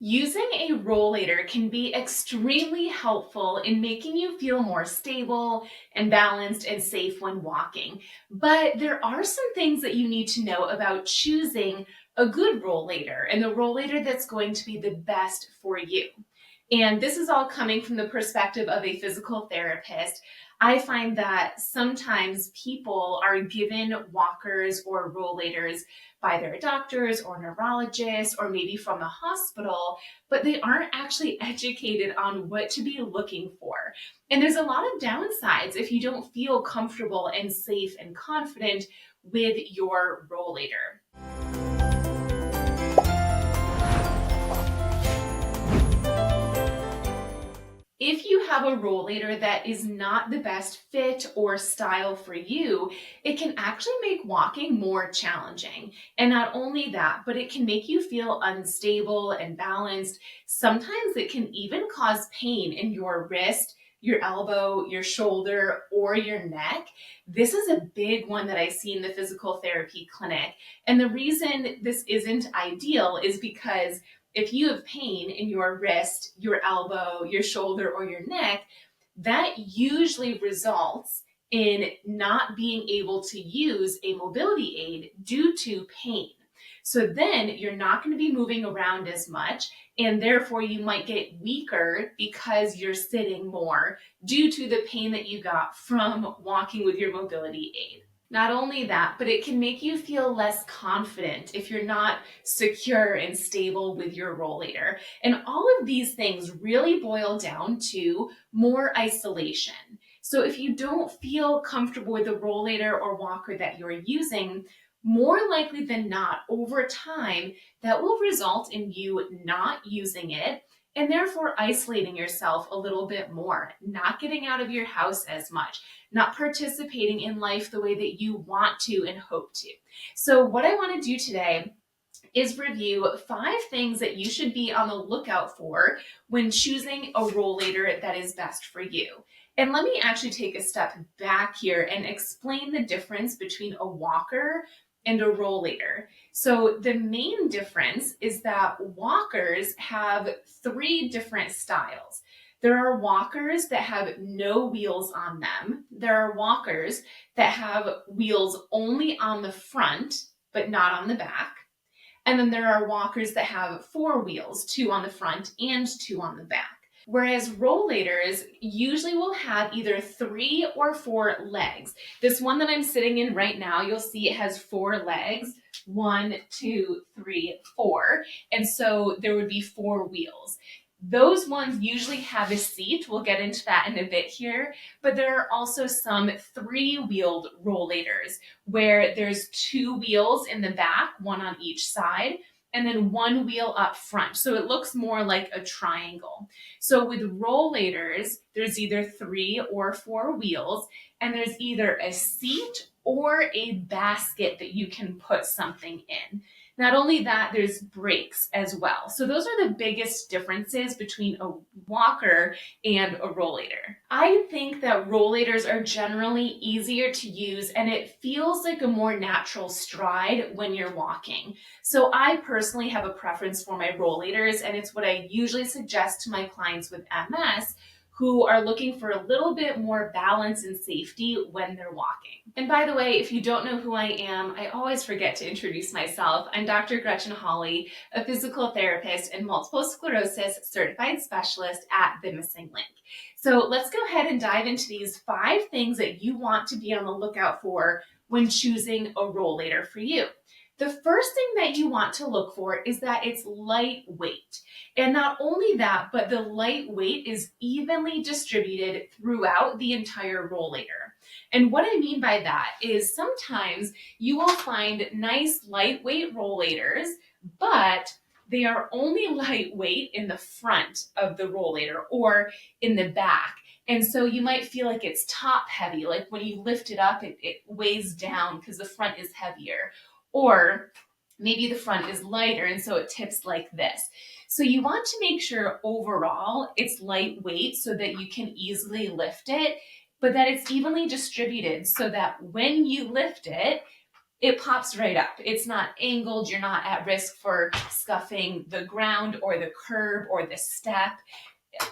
Using a rollator can be extremely helpful in making you feel more stable and balanced and safe when walking. But there are some things that you need to know about choosing a good rollator and the rollator that's going to be the best for you. And this is all coming from the perspective of a physical therapist. I find that sometimes people are given walkers or rollators by their doctors or neurologists or maybe from the hospital, but they aren't actually educated on what to be looking for. And there's a lot of downsides if you don't feel comfortable and safe and confident with your rollator. If you have a rollator that is not the best fit or style for you, it can actually make walking more challenging. And not only that, but it can make you feel unstable and balanced. Sometimes it can even cause pain in your wrist, your elbow, your shoulder, or your neck. This is a big one that I see in the physical therapy clinic. And the reason this isn't ideal is because if you have pain in your wrist, your elbow, your shoulder, or your neck, that usually results in not being able to use a mobility aid due to pain. So then you're not going to be moving around as much, and therefore you might get weaker because you're sitting more due to the pain that you got from walking with your mobility aid. Not only that, but it can make you feel less confident if you're not secure and stable with your rollator. And all of these things really boil down to more isolation. So if you don't feel comfortable with the rollator or walker that you're using, more likely than not, over time, that will result in you not using it and therefore isolating yourself a little bit more, not getting out of your house as much, not participating in life the way that you want to and hope to. So what I want to do today is review 5 things that you should be on the lookout for when choosing a rollator that is best for you. And let me actually take a step back here and explain the difference between a walker and a rollator. So the main difference is that walkers have 3 different styles. There are walkers that have no wheels on them. There are walkers that have wheels only on the front, but not on the back. And then there are walkers that have 4 wheels, 2 on the front and 2 on the back. Whereas rollators usually will have either 3 or 4 legs. This one that I'm sitting in right now, you'll see it has 4 legs. 1, 2, 3, 4. And so there would be 4 wheels. Those ones usually have a seat. We'll get into that in a bit here. But there are also some 3-wheeled rollators where there's 2 wheels in the back, 1 on each side, and then 1 wheel up front. So it looks more like a triangle. So with rollators, there's either 3 or 4 wheels, and there's either a seat or a basket that you can put something in. Not only that, there's brakes as well. So those are the biggest differences between a walker and a rollator. I think that rollators are generally easier to use and it feels like a more natural stride when you're walking. So I personally have a preference for my rollators, and it's what I usually suggest to my clients with MS who are looking for a little bit more balance and safety when they're walking. And by the way, if you don't know who I am, I always forget to introduce myself. I'm Dr. Gretchen Hawley, a physical therapist and multiple sclerosis certified specialist at The Missing Link. So let's go ahead and dive into these 5 things that you want to be on the lookout for when choosing a rollator for you. The first thing that you want to look for is that it's lightweight. And not only that, but the lightweight is evenly distributed throughout the entire rollator. And what I mean by that is sometimes you will find nice lightweight rollators, but they are only lightweight in the front of the rollator or in the back. And so you might feel like it's top heavy, like when you lift it up, it weighs down because the front is heavier. Or maybe the front is lighter and so it tips like this. So you want to make sure overall it's lightweight so that you can easily lift it, but that it's evenly distributed so that when you lift it, it pops right up. It's not angled. You're not at risk for scuffing the ground or the curb or the step,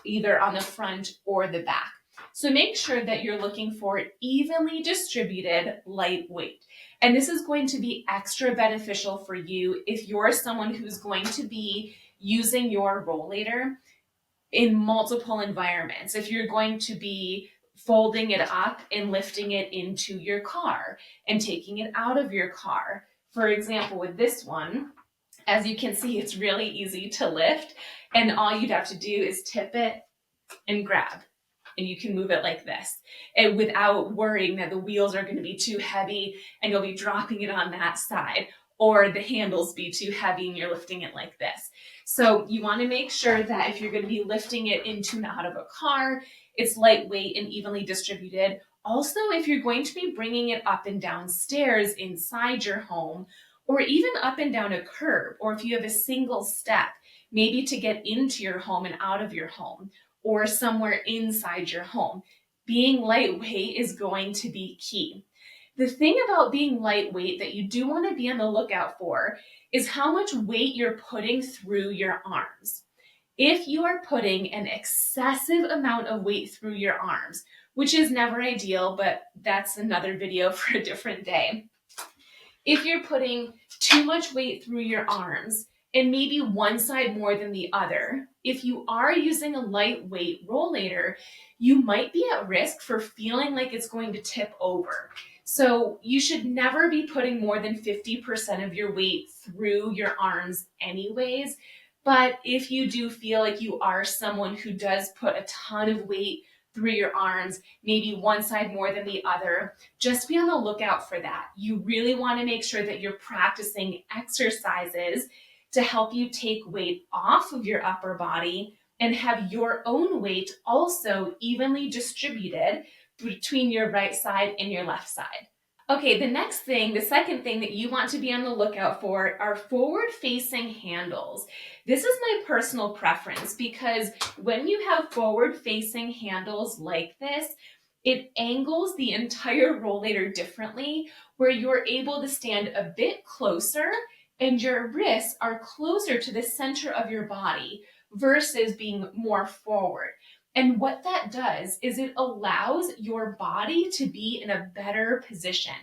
either on the front or the back. So make sure that you're looking for evenly distributed, lightweight. And this is going to be extra beneficial for you if you're someone who's going to be using your rollator in multiple environments. If you're going to be folding it up and lifting it into your car and taking it out of your car. For example, with this one, as you can see, it's really easy to lift, and all you'd have to do is tip it and grab, and you can move it like this, and without worrying that the wheels are going to be too heavy and you'll be dropping it on that side, or the handles be too heavy and you're lifting it like this. So you want to make sure that if you're going to be lifting it into and out of a car, it's lightweight and evenly distributed. Also, if you're going to be bringing it up and down stairs inside your home, or even up and down a curb, or if you have a single step, maybe to get into your home and out of your home, or somewhere inside your home, being lightweight is going to be key. The thing about being lightweight that you do want to be on the lookout for is how much weight you're putting through your arms. If you are putting an excessive amount of weight through your arms, which is never ideal, but that's another video for a different day. If you're putting too much weight through your arms, and maybe one side more than the other, if you are using a lightweight rollator, you might be at risk for feeling like it's going to tip over. So you should never be putting more than 50% of your weight through your arms anyways. But if you do feel like you are someone who does put a ton of weight through your arms, maybe one side more than the other, just be on the lookout for that. You really want to make sure that you're practicing exercises to help you take weight off of your upper body and have your own weight also evenly distributed between your right side and your left side. Okay, the second thing that you want to be on the lookout for are forward-facing handles. This is my personal preference because when you have forward-facing handles like this, it angles the entire rollator differently, where you're able to stand a bit closer and your wrists are closer to the center of your body versus being more forward. And what that does is it allows your body to be in a better position.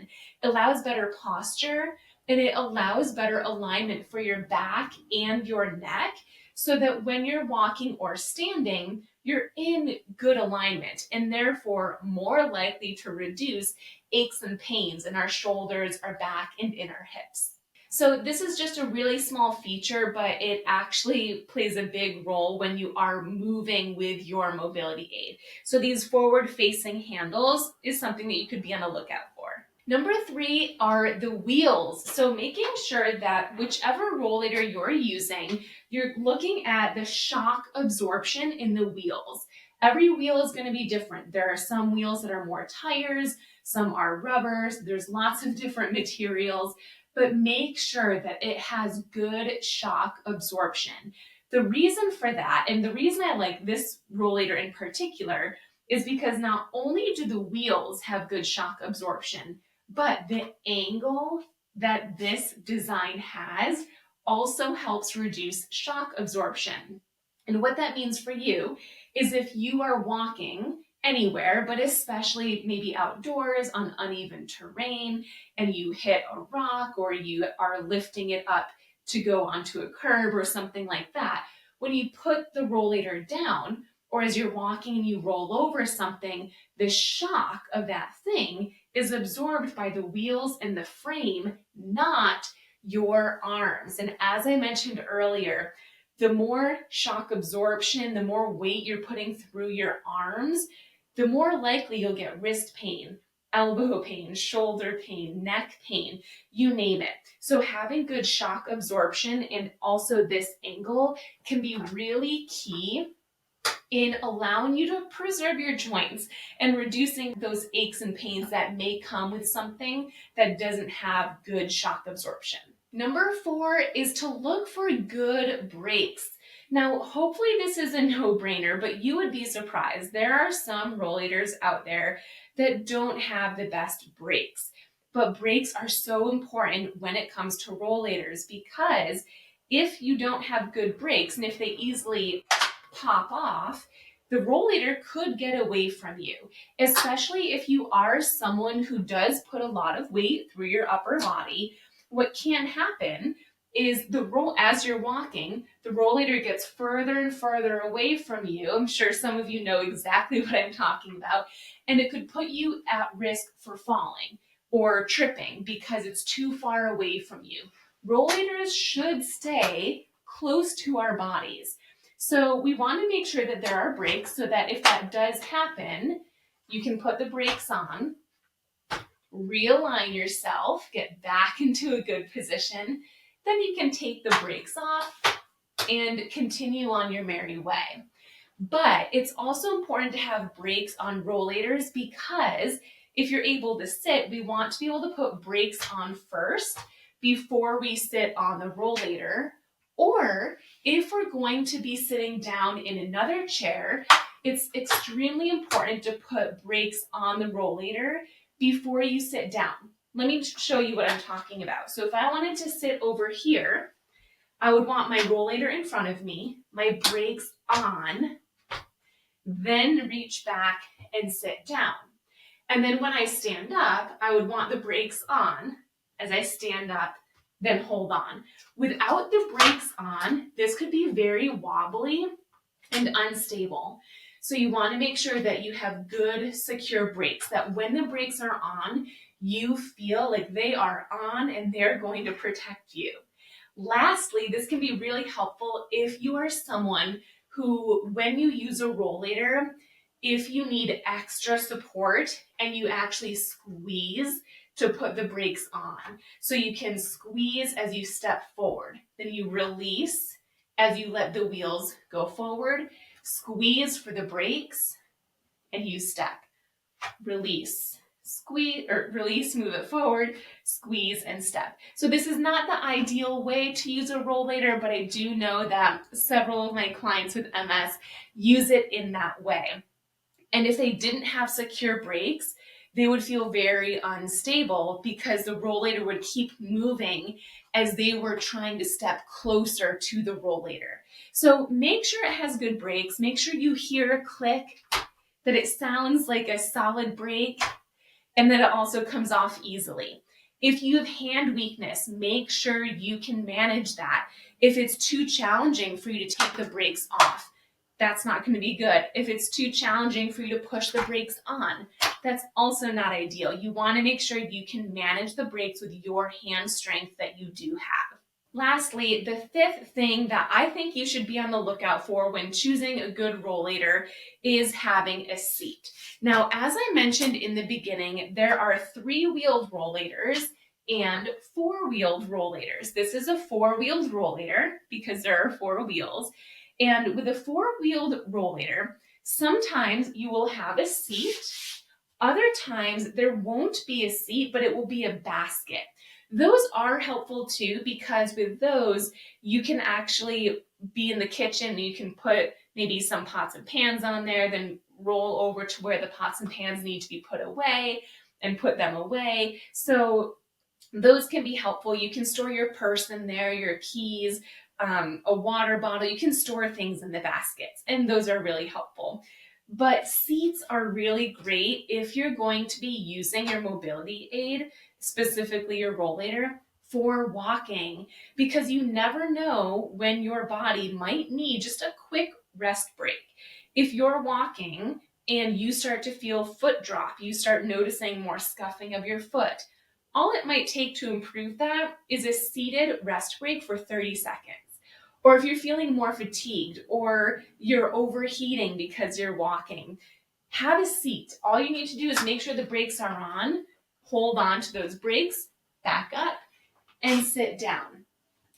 It allows better posture, and it allows better alignment for your back and your neck, so that when you're walking or standing, you're in good alignment and therefore more likely to reduce aches and pains in our shoulders, our back, and in our hips. So this is just a really small feature, but it actually plays a big role when you are moving with your mobility aid. So these forward-facing handles is something that you could be on the lookout for. Number 3 are the wheels. So making sure that whichever rollator you're using, you're looking at the shock absorption in the wheels. Every wheel is going to be different. There are some wheels that are more tires, some are rubbers, there's lots of different materials, but make sure that it has good shock absorption. The reason for that, and the reason I like this rollator in particular, is because not only do the wheels have good shock absorption, but the angle that this design has also helps reduce shock absorption. And what that means for you is if you are walking anywhere, but especially maybe outdoors on uneven terrain, and you hit a rock or you are lifting it up to go onto a curb or something like that, when you put the rollator down, or as you're walking and you roll over something, the shock of that thing is absorbed by the wheels and the frame, not your arms. And as I mentioned earlier, the more shock absorption, the more weight you're putting through your arms, the more likely you'll get wrist pain, elbow pain, shoulder pain, neck pain, you name it. So having good shock absorption and also this angle can be really key in allowing you to preserve your joints and reducing those aches and pains that may come with something that doesn't have good shock absorption. Number 4 is to look for good brakes. Now, hopefully this is a no-brainer, but you would be surprised. There are some rollators out there that don't have the best brakes. but brakes are so important when it comes to rollators, because if you don't have good brakes and if they easily pop off, the rollator could get away from you, especially if you are someone who does put a lot of weight through your upper body. What can happen is as you're walking, the rollator gets further and further away from you. I'm sure some of you know exactly what I'm talking about, and it could put you at risk for falling or tripping because it's too far away from you. Rollators should stay close to our bodies. So we want to make sure that there are brakes so that if that does happen, you can put the brakes on, realign yourself, get back into a good position. Then you can take the brakes off and continue on your merry way. But it's also important to have brakes on rollators, because if you're able to sit, we want to be able to put brakes on first before we sit on the rollator. Or if we're going to be sitting down in another chair, it's extremely important to put brakes on the rollator before you sit down. Let me show you what I'm talking about. So if I wanted to sit over here, I would want my rollator in front of me, my brakes on, then reach back and sit down. And then when I stand up, I would want the brakes on as I stand up, then hold on. Without the brakes on, this could be very wobbly and unstable. So you want to make sure that you have good, secure brakes, that when the brakes are on, you feel like they are on and they're going to protect you. Lastly, this can be really helpful if you are someone who, when you use a rollator, if you need extra support and you actually squeeze to put the brakes on. So you can squeeze as you step forward, then you release as you let the wheels go forward, squeeze for the brakes, and you step. Release, squeeze, or release, move it forward, squeeze, and step. So this is not the ideal way to use a rollator, but I do know that several of my clients with MS use it in that way. And if they didn't have secure brakes, they would feel very unstable because the rollator would keep moving as they were trying to step closer to the rollator. So make sure it has good brakes. Make sure you hear a click, that it sounds like a solid brake, and that it also comes off easily. If you have hand weakness, make sure you can manage that. If it's too challenging for you to take the brakes off, that's not going to be good. If it's too challenging for you to push the brakes on, that's also not ideal. You want to make sure you can manage the brakes with your hand strength that you do have. Lastly, the fifth thing that I think you should be on the lookout for when choosing a good rollator is having a seat. Now, as I mentioned in the beginning, there are 3-wheeled rollators and 4-wheeled rollators. This is a 4-wheeled rollator because there are 4 wheels. And with a 4-wheeled rollator, sometimes you will have a seat. Other times there won't be a seat, but it will be a basket. Those are helpful too, because with those, you can actually be in the kitchen and you can put maybe some pots and pans on there, then roll over to where the pots and pans need to be put away and put them away. So those can be helpful. You can store your purse in there, your keys, a water bottle. You can store things in the baskets, and those are really helpful. But seats are really great if you're going to be using your mobility aid, specifically your rollator, for walking, because you never know when your body might need just a quick rest break. If you're walking and you start to feel foot drop, you start noticing more scuffing of your foot, all it might take to improve that is a seated rest break for 30 seconds. Or if you're feeling more fatigued or you're overheating because you're walking, have a seat. All you need to do is make sure the brakes are on, hold on to those brakes, back up, and sit down.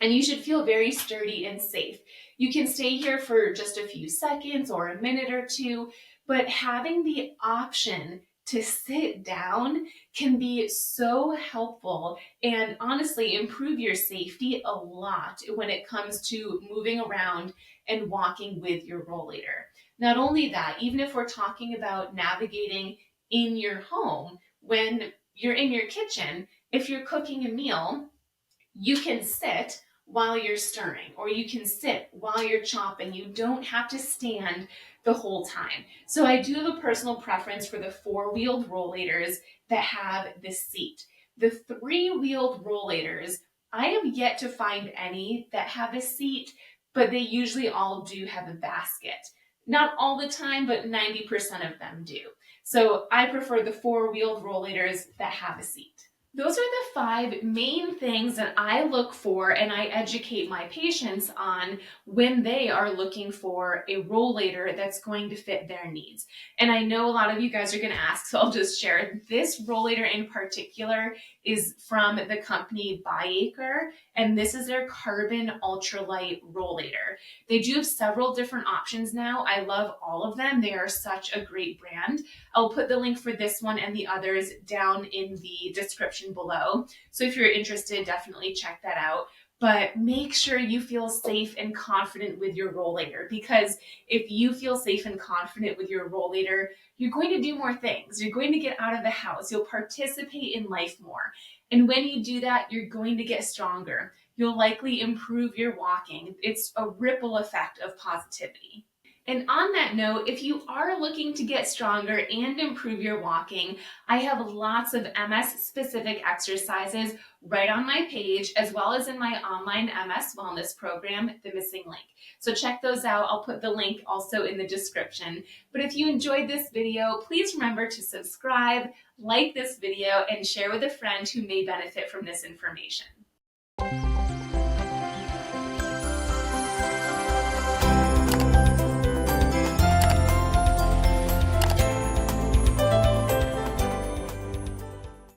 And you should feel very sturdy and safe. You can stay here for just a few seconds or a minute or two, but having the option to sit down can be so helpful and honestly improve your safety a lot when it comes to moving around and walking with your rollator. Not only that, even if we're talking about navigating in your home, when you're in your kitchen, if you're cooking a meal, you can sit while you're stirring, or you can sit while you're chopping. You don't have to stand the whole time. So I do have a personal preference for the four-wheeled rollators that have this seat. The three-wheeled rollators, I have yet to find any that have a seat, but they usually all do have a basket. Not all the time, but 90% of them do. So I prefer the four-wheeled rollators that have a seat. Those are the 5 main things that I look for and I educate my patients on when they are looking for a rollator that's going to fit their needs. And I know a lot of you guys are going to ask, so I'll just share. This rollator in particular is from the company Byacre, and this is their carbon ultralight rollator. They do have several different options now. I love all of them. They are such a great brand. I'll put the link for this one and the others down in the description below. So if you're interested, definitely check that out. But make sure you feel safe and confident with your rollator, because if you feel safe and confident with your rollator, you're going to do more things. You're going to get out of the house. You'll participate in life more. And when you do that, you're going to get stronger. You'll likely improve your walking. It's a ripple effect of positivity. And on that note, if you are looking to get stronger and improve your walking, I have lots of MS-specific exercises right on my page, as well as in my online MS wellness program, The Missing Link. So check those out. I'll put the link also in the description. But if you enjoyed this video, please remember to subscribe, like this video, and share with a friend who may benefit from this information.